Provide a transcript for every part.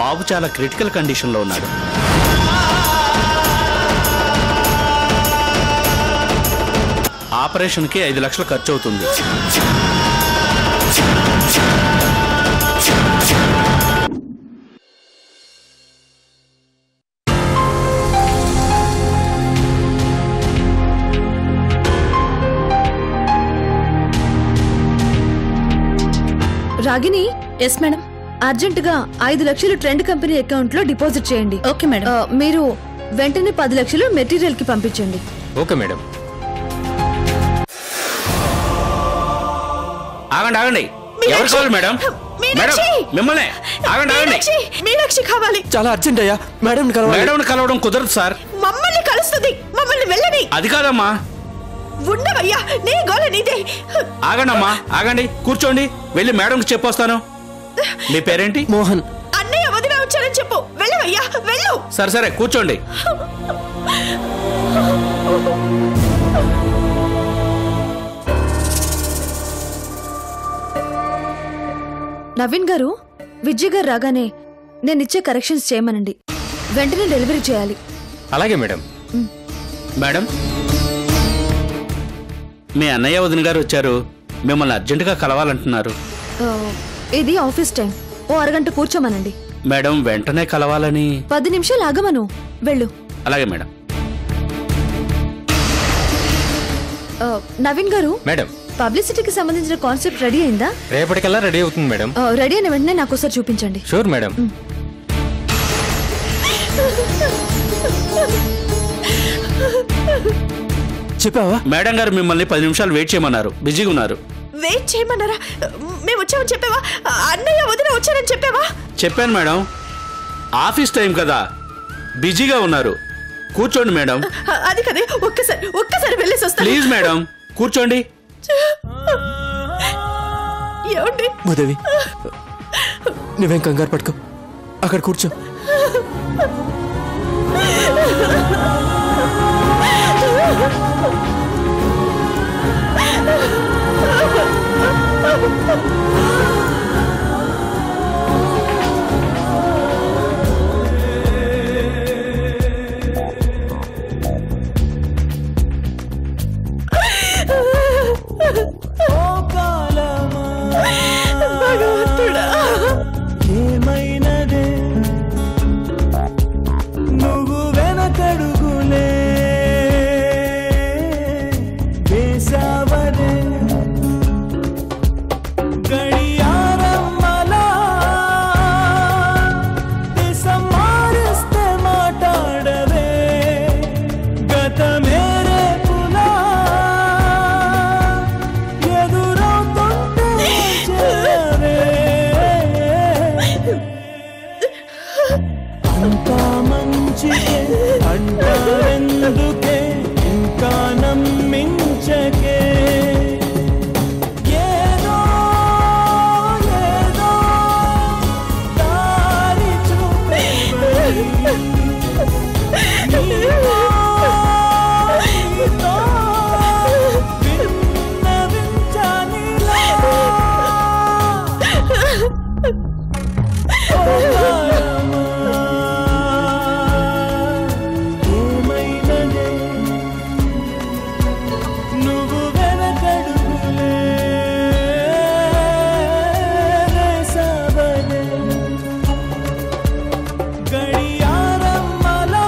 బాబు చాలా క్రిటికల్ కండిషన్లో ఉన్నాడు. ఆపరేషన్కి 5 లక్షలు ఖర్చు అవుతుంది. రాగిని. Yes madam. అర్జెంటుగా 5 లక్షలు ట్రెండ్ కంపెనీ అకౌంట్ లో డిపాజిట్ చేయండి. Okay madam. మీరు వెంటనే 10 లక్షలు మెటీరియల్ కి పంపించండి. Okay madam. ఆగండి ఆగండి. ఎవరు కావాలి మేడం? మేడం మిమ్మల్ని. ఆగండి ఆగండి. మీనాక్షి కావాలి. చాలా అర్జెంట్ అయ్యా. మేడం కలవడం కుదరదు సార్. మమ్మల్ని కలుస్తుంది. మమ్మల్ని వెళ్ళని. అది కాదమ్మా. ఉండవయ్యా, నీ గోల నీదే. ఆగండమ్మా ఆగండి. కూర్చోండి. వెళ్ళి మేడంకి చెప్పొస్తాను. మీ పేరేంటి? మోహన్. అన్నయ్య వదిన వచ్చారని చెప్పు. వెళ్ళవయ్యా వెళ్ళు. సరే సరే కూర్చోండి. నవీన్ గారు, విజయ్ గారు రాగానే నేను ఇచ్చే కరెక్షన్స్ చేయమనండి. వెంటనే డెలివరీ చేయాలి. అలాగే మేడం. మేడం, మీ అన్నయ్య వదిన గారు వచ్చారు. మిమ్మల్ని అర్జెంటుగా కలవాలంటున్నారు. ఇది ఆఫీస్ టైం. ఓ అరగంట కూర్చోమనండి. మేడం వెంటనే కలవాలని. 10 నిమిషాలు ఆగమను. వెళ్ళు. అలాగే మేడం. నవీన్ గారు. మేడం, పబ్లిసిటీకి సంబంధించిన కాన్సెప్ట్ రెడీ అయిందా? రేపటికల్లా రెడీ అవుతుంది మేడం. రెడీ అయిన వెంటనే నాకు ఒకసారి చూపించండి. Sure madam. చెప్పావా? మేడం గారు మిమ్మల్ని 10 నిమిషాలు వెయిట్ చేయమన్నారు. బిజీగా ఉన్నారు. వెయిట్ చేయమన్నారా? మేము వచ్చామని చెప్పావా? అన్నయ్య వదిన వచ్చారని చెప్పావా? చెప్పాను మేడం. ఆఫీస్ టైం కదా, బిజీగా ఉన్నారు. కూర్చోండి మేడం. అది కదే. ఒక్కసారి వెళ్ళేసి వస్తా. ప్లీజ్ మేడం కూర్చోండి. ఏమండి? భూదేవి, నువ్వేం కంగారు పట్టుకో. అక్కడ కూర్చో. ఏమైనదే నువ్వు వెనకడుగులే వేసావదే గడియారమ్మలా దిశ మారిస్తే మాట్లాడవే గతమే రేపులా ఎదురవుతుంటే చేరవే అంతా మంచికే అంటారెందుకే ఇంకా నమ్మించకే ఏదో ఏదో దారి చూపేవని నీతో విన్నవించానిలా ఏమైనదే నువ్వు వెనకడుగులే వేసావదే గడియారమ్మలా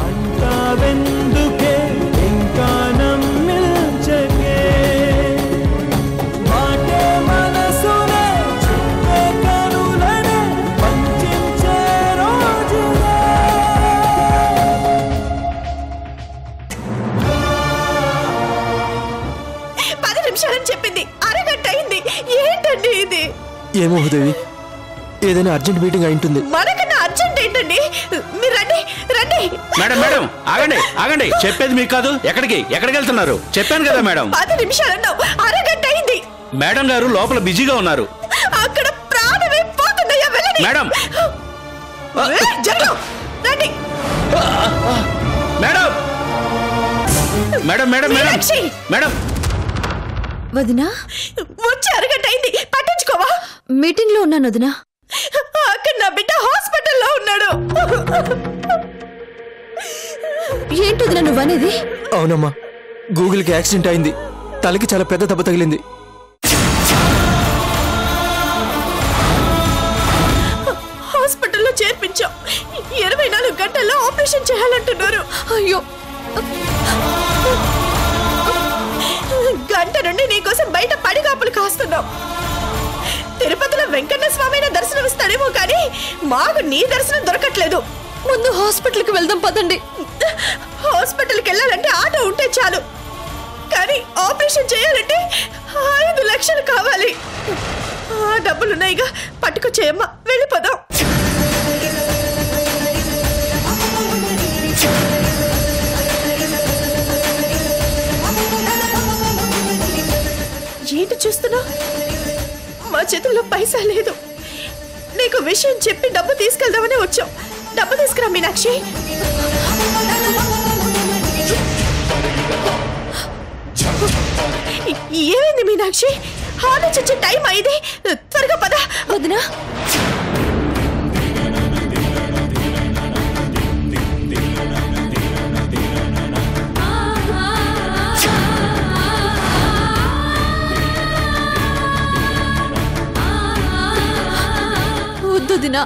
అంటావెందుకే ఇంకా నమ్మించకే మాటే మనసునే చెప్పే కనులనే పంచించే రోజులే 10 నిమిషాలని చెప్పింది. అరగంట అయింది. ఏంటండి ఇది? ఏమో భూదేవి, ఏదైనా అర్జెంట్ మీటింగ్ అయి ఉంటుంది. మనకన్నా అర్జెంట్ ఏంటండి? మీరు రండి రండి. మేడం మేడం ఆగండి ఆగండి. చెప్పేది మీకు కాదు. ఎక్కడికి వెళ్తున్నారు? చెప్పాను కదా మేడం. 10 నిమిషాలన్నావు. అరగంట అయింది. మేడం గారు లోపల బిజీగా ఉన్నారు. అక్కడ ప్రాణమే పోతుందయ్యా. వెళ్ళండి మేడం. జరుగు. రండి. Madam madam madam madam Meenakshi. Madam. వదినా, వచ్చి అరగంట అయింది. పట్టించుకోవా? మీటింగ్ లో ఉన్నాను వదినా. అక్కడ నా బిడ్డ హాస్పిటల్లో ఉన్నాడు. ఏంటి వదినా నువ్వనేది? అవునమ్మా, గూగుల్కి యాక్సిడెంట్ అయింది. తలకి చాలా పెద్ద దెబ్బ తగిలింది. హాస్పిటల్లో చేర్పించాం. 24 గంటల్లో ఆపరేషన్ చేయాలంటున్నారు. అయ్యో, గంట నుండి నీకోసం బయట పడిగాపులు కాస్తున్నాం. తిరుపతిలో వెంకన్న స్వామి దర్శనం ఇస్తాడేమో కానీ మాకు నీ దర్శనం దొరకట్లేదు. ముందు హాస్పిటల్కి వెళ్దాం పదండి. హాస్పిటల్కి వెళ్ళాలంటే ఆటో ఉంటే చాలు, కానీ ఆపరేషన్ చేయాలంటే 5 లక్షలు కావాలి. ఆ డబ్బులున్నాయిగా, పట్టుకొచ్చేయమ్మా, వెళ్ళిపోదాం. ఏంటి చూస్తున్నావు? మా చేతుల్లో పైసా లేదు. నీకు విషయం చెప్పి డబ్బు తీసుకెళ్దామని వచ్చాం. డబ్బు తీసుకురా మీనాక్షి. ఏమైంది మీనాక్షి? ఆలోచించే టైం అయింది, త్వరగా పద. వదినా, వద్దు వదినా.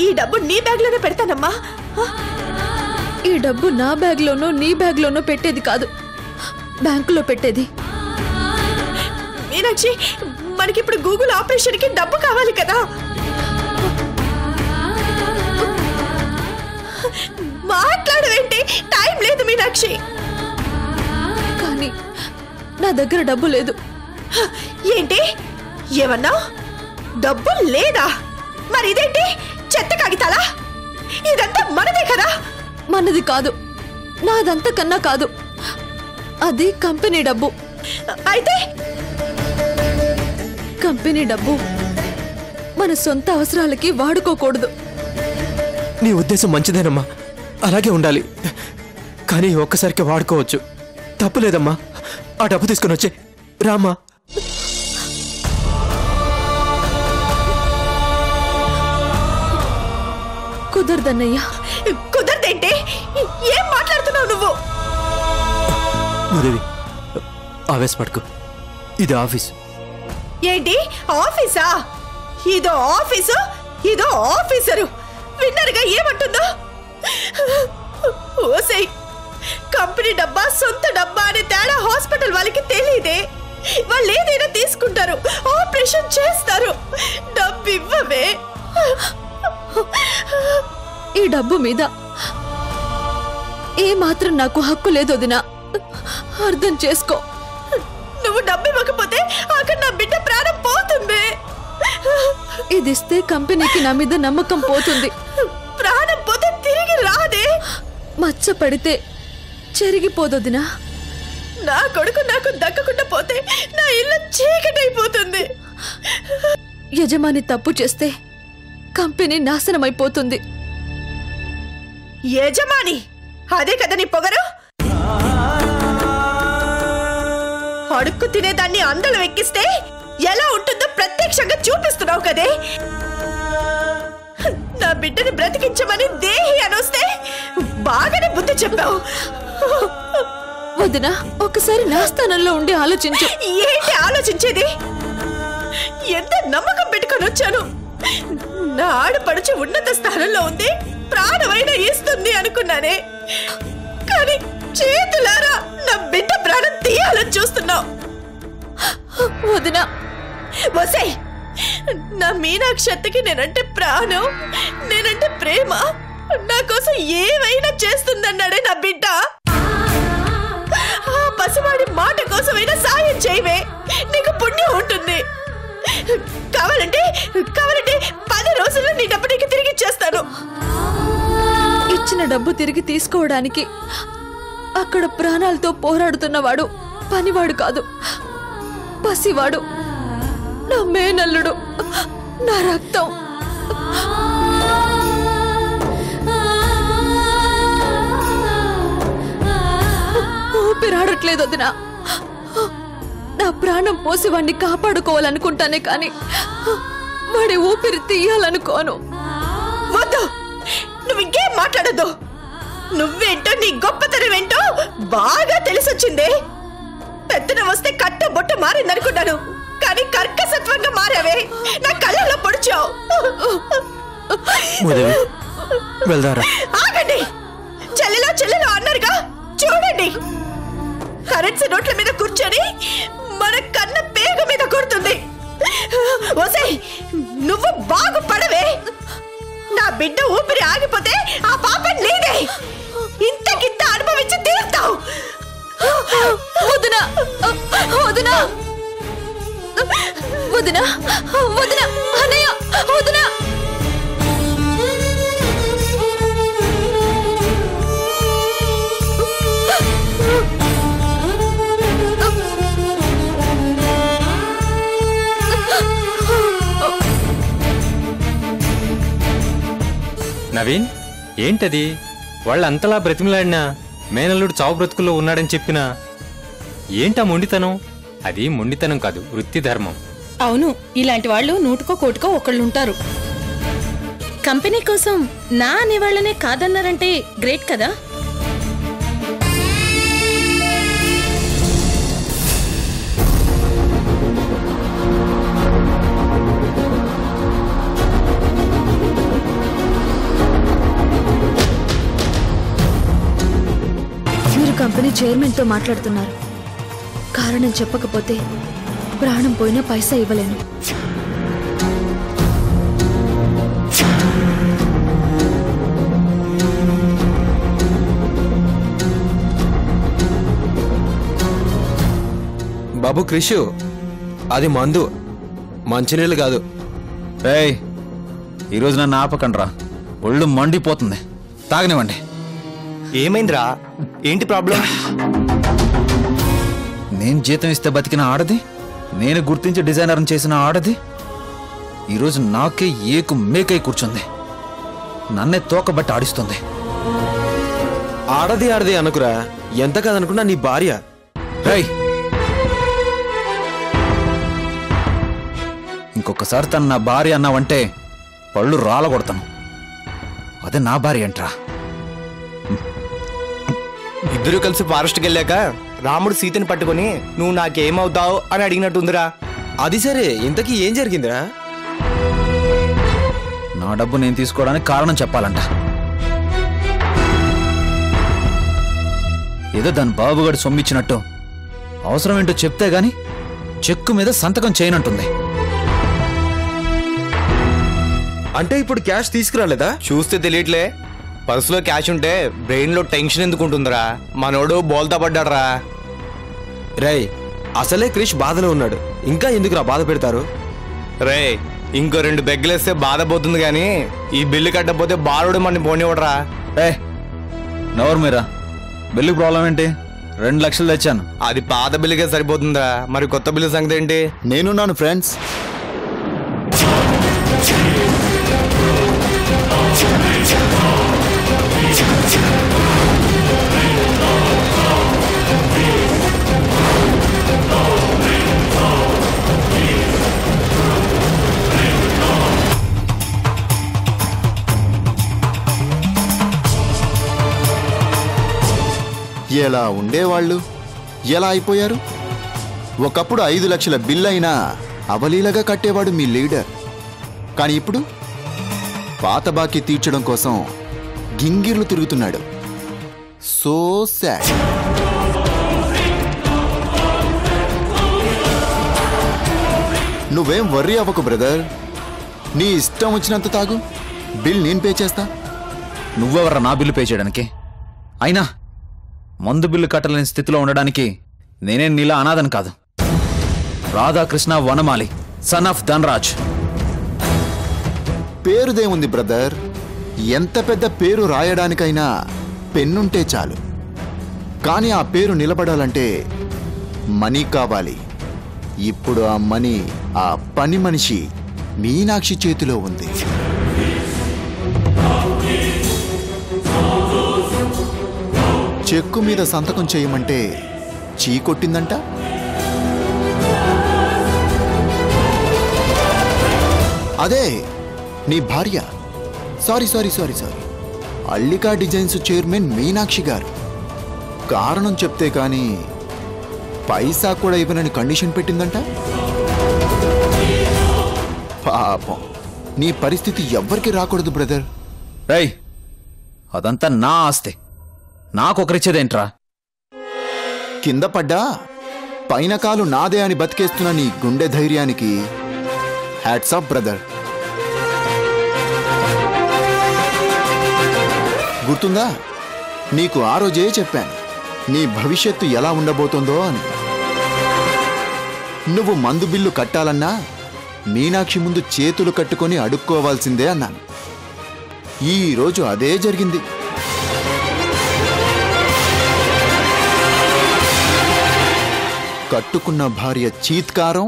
ఈ డబ్బు నీ బ్యాగ్ లోనే పెడతానమ్మా. ఈ డబ్బు నా బ్యాగ్ లోనో నీ బ్యాగ్ లోనో పెట్టేది కాదు, బ్యాంకులో పెట్టేది. మీనాక్షి, మనకిప్పుడు గూగుల్ ఆపరేషన్ కి డబ్బు కావాలి కదా. మాట్లాడవేంటి? టైం లేదు మీనాక్షి. కానీ నా దగ్గర డబ్బు లేదు. ఏంటి ఏమన్నా? డబ్బు లేదా? మరి ఇదేంటి చెత్త కాగితాలా? ఇదంతా మనదే కదా. మనది కాదు, నాదంతా కన్నా కాదు. అది కంపెనీ డబ్బు. అయితే కంపెనీ డబ్బు మన సొంత అవసరాలకి వాడుకోకూడదు. నీ ఉద్దేశం మంచిదేనమ్మా, అలాగే ఉండాలి. కానీ ఒక్కసారికి వాడుకోవచ్చు, తప్పులేదమ్మా. ఆ డబ్బు తీసుకుని వచ్చే రామ్మా. కుదరదన్నయ్యా. కుదరదేంటి? ఏం మాట్లాడుతున్నావు నువ్వు? ఉదేవి, ఆవేశపడకు. ఇది ఆఫీస్. ఏంటి ఆఫీసా? ఇదో ఆఫీసు, ఇదో ఆఫీసరు. విన్నారుగా ఏమంటుందో? ఓసై, కంపెనీ డబ్బా సొంత డబ్బా అనే తేడా హాస్పిటల్ వాళ్ళకి తెలియదే. వాళ్ళు ఏదైనా తీసుకుంటారు, ఆపరేషన్ చేస్తారు. డబ్బు ఇవ్వవే. ఈ డబ్బు మీద ఏ మాత్రం నాకు హక్కు లేదు వదినా, అర్థం చేసుకో. నువ్వు డబ్బు ఇవ్వకపోతే అక్కడ నా బిడ్డ ప్రాణం పోతుంది. ఇది ఇస్తే కంపెనీకి నా మీద నమ్మకం పోతుంది. ప్రాణం పోతే తిరిగి రాదే. మచ్చ పడితే చెరిగిపోదొదినా. నా కొడుకు నాకు దక్కకుండా పోతే నా ఇల్లు చీకటైపోతుంది. యజమాని తప్పు చేస్తే కంపెనీ నాశనమైపోతుంది. యజమాని అదే కదా నీ పొగరు? అడుక్కు తినేదాన్ని అందలు ఎక్కిస్తే ఎలా ఉంటుందో ప్రత్యక్షంగా చూపిస్తున్నావు కదే. నా బిడ్డని బ్రతికించమని దేహి అనొస్తే బాగానే బుద్ధి చెప్పావు. వదినా, ఒకసారి నా స్థానంలో ఉండి ఆలోచించు. ఏంటి ఆలోచించేది? ఎంత నమ్మకం పెట్టుకొని వచ్చాను. నా ఆడపడుచు ఉన్నత స్థానంలో ఉంది, ప్రాణమైన ఇస్తుంది అనుకున్నానే. కానీ చేతులారా నా బిడ్డ ప్రాణం తీయాలని చూస్తున్నావు. వదినా, వసే, నా మీనాక్షత్తకి నేనంటే ప్రాణం, నేనంటే ప్రేమ. నా కోసం ఏమైనా చేస్తుందన్నాడే నా బిడ్డ. ఆ పసివాడి మాట కోసమైనా సాయం చేయవే, నీకు పుణ్యం ఉంటుంది. కావాలంటే 10 రోజుల్లో నీ డబ్బు నీకు తిరిగి ఇచ్చేస్తాను. ఇచ్చిన డబ్బు తిరిగి తీసుకోవడానికి అక్కడ ప్రాణాలతో పోరాడుతున్నవాడు పనివాడు కాదు, పసివాడు, నా మేనల్లుడు, నా రక్తం. ఊపిరాడట్లేదు వదినా. నా ప్రాణం పోసి వాణ్ణి కాపాడుకోవాలనుకుంటానే కానీ వాడి ఊపిరి తీయాలనుకోను. వద్దు, నువ్వు ఇంకేం మాట్లాడద్దు. నువ్వేంటో నీ గొప్పతనం ఏంటో బాగా తెలిసొచ్చింది. పెద్దన వస్తే కట్ట బొట్ట మారిందనుకున్నాను, కానీ కర్కసత్వంగా మారావే. నా కళ్ళలో పొడిచావు. వెళ్దారా? ఆగండి. చెల్లెలో అన్నారుగా, చూడండి. కరెన్సీ నోట్ల మీద కూర్చొని మన కన్న పేగ మీద కొడుతుంది. ఓసే, నువ్వు బాగుపడవే. నా బిడ్డ ఊపిరి ఆగిపోతే ఆ పాపం నీదే. ఇంతకింత అనుభవించి తీరుతావు. వదినా, వదినా, వదినా, వదినా, అన్నయ్య, వదినా. నవీన్, ఏంటది? వాళ్ళంతలా బ్రతిమలాడినా మేనల్లుడు చావు బ్రతుకుల్లో ఉన్నాడని చెప్పినా ఏంటా మొండితనం? అది మొండితనం కాదు, వృత్తి ధర్మం. అవును, ఇలాంటి వాళ్ళు నూటుకో కోటుకో ఒకళ్ళుంటారు. కంపెనీ కోసం నా అనేవాళ్లనే కాదన్నారంటే గ్రేట్ కదా. మీరు కంపెనీ చైర్మన్ తో మాట్లాడుతున్నారు. కారణం చెప్పకపోతే ప్రాణం పోయినా పైసా ఇవ్వలేను. బాబు క్రిషు, అది మందు, మంచినీళ్ళు కాదు. ఏయ్, ఈరోజు నన్ను ఆపకండ్రా, ఒళ్ళు మండిపోతుంది. తాగనివ్వండి. ఏమైందిరా? ఏంటి ప్రాబ్లం? నేను జీతం ఇస్తే బతికిన ఆడది, నేను గుర్తించి డిజైనర్ని చేసిన ఆడది, ఈరోజు నాకే ఏకు మేకై కూర్చుంది. నన్నే తోకబట్టి ఆడిస్తుంది. ఆడది అనుకురా, ఎంత కాదనుకున్నా నీ భార్య. ఏయ్, ఇంకొకసారి తను నా భార్య అన్నావంటే పళ్ళు రాలగొడతాను. అదే నా భార్య అంట్రా. ఇద్దరు కలిసి ఫారెస్ట్కి వెళ్ళాక రాముడు సీతని పట్టుకుని నువ్వు నాకేమవుతావు అని అడిగినట్టుందిరా. అది సరే, ఇంతకీ ఏం జరిగిందిరా? నా డబ్బు నేను తీసుకోవడానికి కారణం చెప్పాలంట. ఏదో దాని బాబుగాడు సొమ్మిచ్చినట్టు అవసరం ఏంటో చెప్తే గాని చెక్కు మీద సంతకం చేయనంటుంది. అంటే ఇప్పుడు క్యాష్ తీసుకురాలేదా? చూస్తే తెలియట్లే. పర్సులో క్యాష్ ఉంటే బ్రెయిన్ లో టెన్షన్ ఎందుకు ఉంటుందిరా. మనోడు బోల్తా పడ్డాడ్రా. రేయ్, అసలే క్రిష్ బాధలో ఉన్నాడు, ఇంకా ఎందుకురా బాధ పెడతారు? రే, ఇంకో 2 బెగ్గలేస్తే బాధపోతుంది గాని ఈ బిల్లు కట్టకపోతే బాలుడు మన పోనివ్వడరా. నవరు మీరా, బిల్లు ప్రాబ్లం ఏంటి? 2 లక్షలు తెచ్చాను. అది పాత బిల్లుకే సరిపోతుందా, మరి కొత్త బిల్లు సంగతి ఏంటి? నేనున్నాను ఫ్రెండ్స్. ఎలా ఉండేవాళ్ళు ఎలా అయిపోయారు? ఒకప్పుడు 5 లక్షల బిల్ అయినా అవలీలగా కట్టేవాడు మీ లీడర్. కానీ ఇప్పుడు పాత బాకీ తీర్చడం కోసం గింగిర్లు తిరుగుతున్నాడు. So sad. నువ్వేం వర్రీ అవ్వకు బ్రదర్, నీ ఇష్టం వచ్చినంత తాగు, బిల్ నేను పే చేస్తా. నువ్వెవర్రా నా బిల్లు పే చేయడానికి? అయినా మందు బిల్లు కట్టలేని స్థితిలో ఉండడానికి నేనేం నీలా అనాథను కాదు. రాధాకృష్ణ వనమాలి, సన్ ఆఫ్ ధనరాజ్. పేరుదేముంది బ్రదర్, ఎంత పెద్ద పేరు రాయడానికైనా పెన్నుంటే చాలు. కానీ ఆ పేరు నిలబడాలంటే మనీ కావాలి. ఇప్పుడు ఆ మనీ ఆ పని మనిషి మీనాక్షి చేతిలో ఉంది. చెక్కు మీద సంతకం చేయమంటే చీ కొట్టిందంట. అదే నీ భార్య. Sorry sorry sorry sorry Allika designs chairman Meenakshi గారు. కారణం చెప్తే కానీ పైసా కూడా ఇవ్వనని కండిషన్ పెట్టిందంట. పాపం నీ పరిస్థితి ఎవ్వరికి రాకూడదు బ్రదర్. రై అదంతా నా ఆస్తి, నాకొకరిచ్చేదేంట్రా? కింద పడ్డా పైన కాలు నాదే అని బతికేస్తున్న నీ గుండె ధైర్యానికి హ్యాట్స్ ఆఫ్ బ్రదర్. గుర్తుందా, నీకు ఆ రోజే చెప్పాను నీ భవిష్యత్తు ఎలా ఉండబోతుందో అని. నువ్వు మందు బిల్లు కట్టాలన్నా మీనాక్షి ముందు చేతులు కట్టుకొని అడుక్కోవాల్సిందే అన్నాను. ఈ రోజు అదే జరిగింది. కట్టుకున్న భార్య చీత్కారం,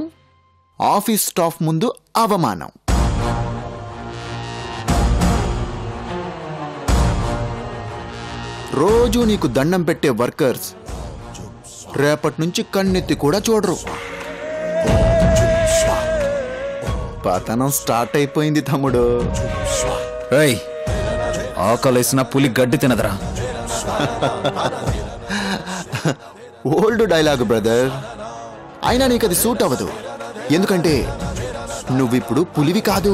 ఆఫీస్ స్టాఫ్ ముందు అవమానం. రోజు నీకు దండం పెట్టే వర్కర్స్ రేపటి నుంచి కన్నెత్తి కూడా చూడరు. పతనం స్టార్ట్ అయిపోయింది తమ్ముడు. రై ఆకలేసిన పులి గడ్డి తినదరా. ఓల్డ్ డైలాగ్ బ్రదర్, అయినా నీకు అది సూట్ అవ్వదు. ఎందుకంటే నువ్విప్పుడు పులివి కాదు,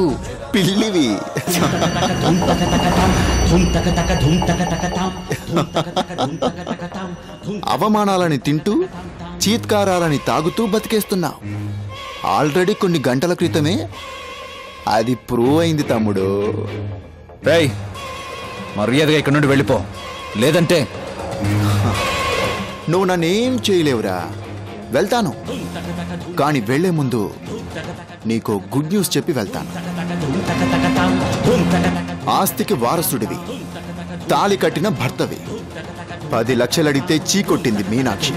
పిల్లివి. అవమానాలని తింటూ చీత్కారాలని తాగుతూ బతికేస్తున్నావు. ఆల్రెడీ కొన్ని గంటల క్రితమే అది ప్రూవ్ అయింది తమ్ముడు. రై మర్యాదగా ఇక్కడి నుండి వెళ్ళిపో, లేదంటే నువ్వు నన్నేం చేయలేవురా. వెళ్తాను, కానీ వెళ్లే ముందు నీకు గుడ్ న్యూస్ చెప్పి వెళ్తాను. ఆస్తికి వారసుడివి, తాళి కట్టిన భర్తవి. 10 లక్షలు అడిగితే చీకొట్టింది మీనాక్షి.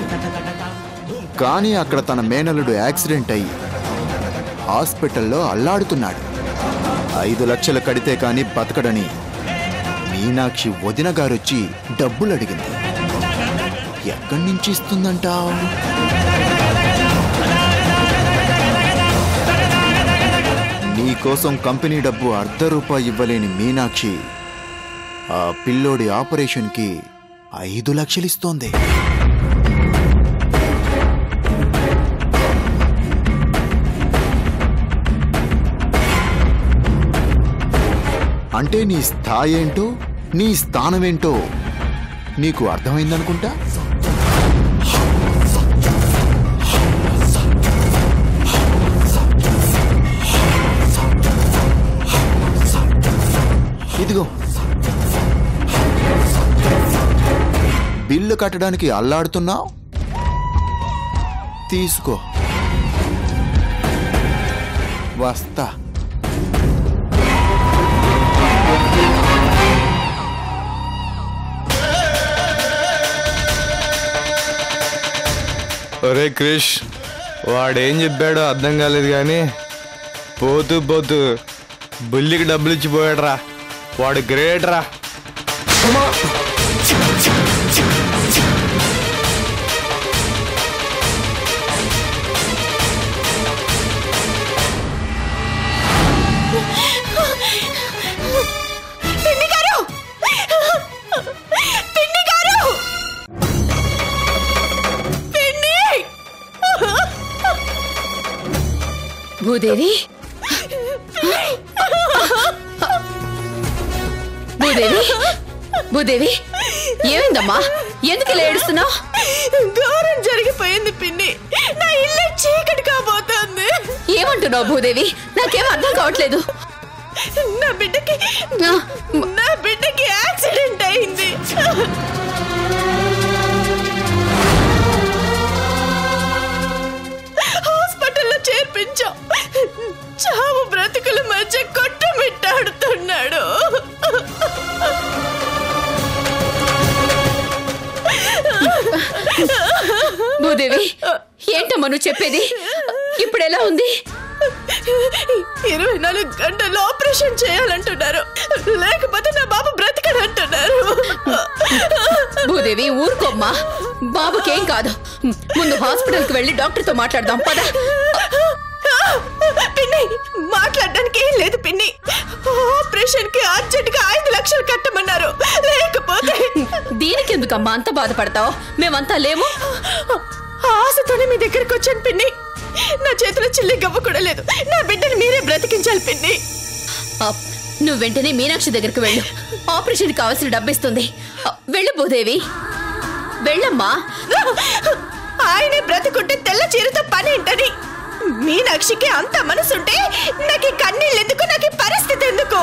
కానీ అక్కడ తన మేనల్లుడు యాక్సిడెంట్ అయ్యి హాస్పిటల్లో అల్లాడుతున్నాడు. 5 లక్షలు కడితే కానీ బతకడని మీనాక్షి వదిన గారొచ్చి డబ్బులు అడిగింది. ఎక్కడి నుంచి ఇస్తుందంటావు? నీకోసం కంపెనీ డబ్బు ₹1 ఇవ్వలేని మీనాక్షి ఆ పిల్లోడి ఆపరేషన్కి 5 లక్షలు ఇస్తోంది. అంటే నీ స్థాయి ఏంటో, నీ స్థానమేంటో నీకు అర్థమైందనుకుంటా. ఇదిగో బిల్లు కట్టడానికి అల్లాడుతున్నావు, తీసుకో. వస్తా. ఒరే క్రిష్, వాడేం చెప్పాడో అర్థం కాలేదు కానీ పోతూ పోతూ బుల్లికి డబ్బులు ఇచ్చిపోయాడు రా. వాడు గ్రేట్ రా. భూదేవి, భూదేవి, భూదేవి, ఏమైందమ్మా? ఎందుకు ఇలా ఏడుస్తున్నావు? ఘోరం జరిగిపోయింది పిన్ని. నా ఇల్లు చీకటి కాబోతోంది. ఏమంటున్నావు భూదేవి? నాకేం అర్థం కావట్లేదు. నా బిడ్డకి యాక్సిడెంట్ అయింది. హాస్పిటల్లో చేర్పించాం. చావు బ్రతుకుల మధ్య కొట్టుమిట్టాడుతున్నాడు. భూదేవి, ఏంటమ్మా నువ్వు చెప్పేది? ఇప్పుడు ఎలా ఉంది? 24 గంటల్లో ఆపరేషన్ చేయాలంటున్నారు, లేకపోతే నా బాబు బ్రతకడంటున్నారు. భూదేవి ఊరుకోమ్మా, బాబుకేం కాదు. ముందు హాస్పిటల్కి వెళ్ళి డాక్టర్తో మాట్లాడదాం పద. పిన్ని, మాట్లాడడానికి ఏం లేదు పిన్ని, ఆపరేషన్ కి అర్జెంట్ గా 5 లక్షలు కట్టమన్నారు. లేకపోతే దీనికి ఎందుకమ్మా అంత బాధపడతావు? మేమంతా లేము. ఆశతోనే మీ దగ్గరికి వచ్చాను పిన్ని. నా చేతిలో చిల్లి గవ్వ కూడా లేదు. నా బిడ్డని మీరే బ్రతికించాలి పిన్ని. నువ్వు వెంటనే మీనాక్షి దగ్గరికి వెళ్ళు. ఆపరేషన్ కావాల్సిన డబ్బిస్తుంది. వెళ్ళు భూదేవి, వెళ్ళమ్మా. ఆయనే బ్రతికుంటే తెల్ల చీరతో పని ఏంటని. మీనాక్షికి అంత మనసుంటే నాకు కన్నీళ్ళు ఎందుకు, నాకు పరిస్థితి ఎందుకు?